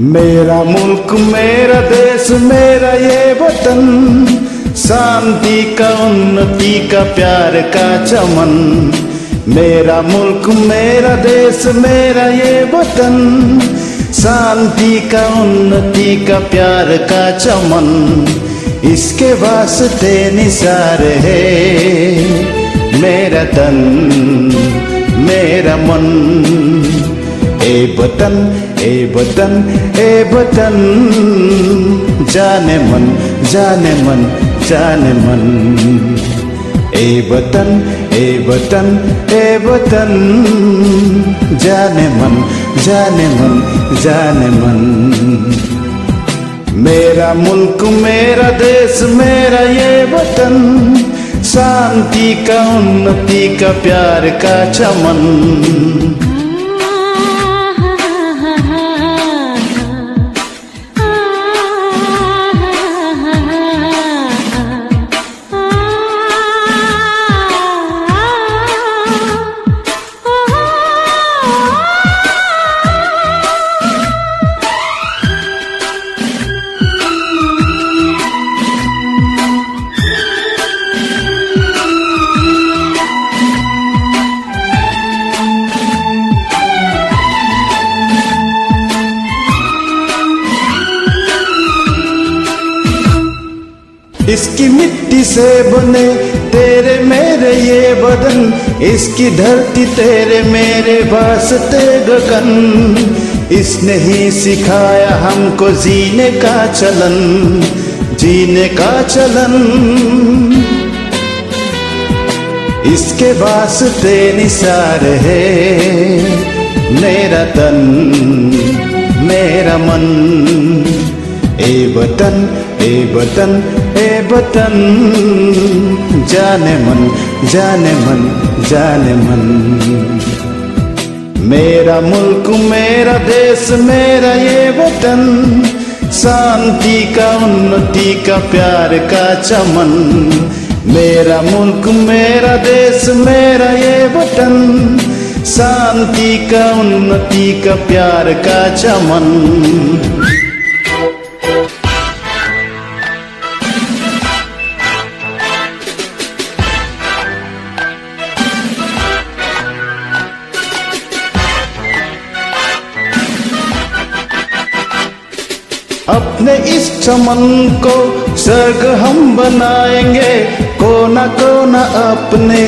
मेरा मुल्क मेरा देश मेरा ये वतन, शांति का उन्नति का प्यार का चमन। मेरा मुल्क मेरा देश मेरा ये वतन, शांति का उन्नति का प्यार का चमन। इसके वास्ते निसार है मेरा तन मेरा मन। ए वतन ए वतन ए वतन, जाने मन जाने मन जाने मन। ए वतन ए वतन ए वतन, जाने मन जाने मन जाने मन। मेरा मुल्क मेरा देश मेरा ये वतन, शांति का उन्नति का प्यार का चमन। इसकी मिट्टी से बने तेरे मेरे ये बदन, इसकी धरती तेरे मेरे वास्ते गगन। इसने ही सिखाया हमको जीने का चलन, जीने का चलन। इसके वास्ते निसार है मेरा तन मेरा मन। ए वतन ए वतन ए वतन, जाने मन जाने मन जाने मन। मेरा मुल्क मेरा देश मेरा ये वतन, शांति का उन्नति का प्यार का चमन। मेरा मुल्क मेरा देश मेरा ये वतन, शांति का उन्नति का प्यार का चमन। अपने इस चमन को स्वर्ग हम बनाएंगे, कोना कोना अपने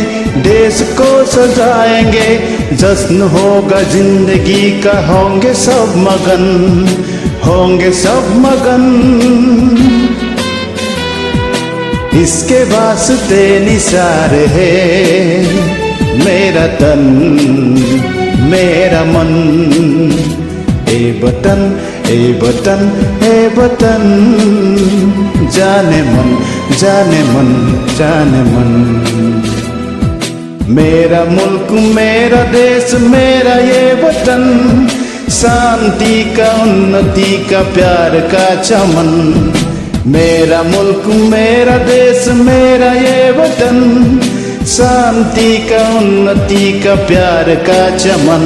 देश को सजाएंगे। जश्न होगा जिंदगी का, होंगे सब मगन होंगे सब मगन। इसके वास्ते निसार है मेरा तन मेरा मन। ए वतन ए वतन ए वतन, जाने मन जाने मन जाने मन। मेरा मुल्क मेरा देश मेरा ये वतन, शांति का उन्नति का प्यार का चमन। मेरा मुल्क मेरा देश मेरा ये वतन, शांति का उन्नति का प्यार का चमन।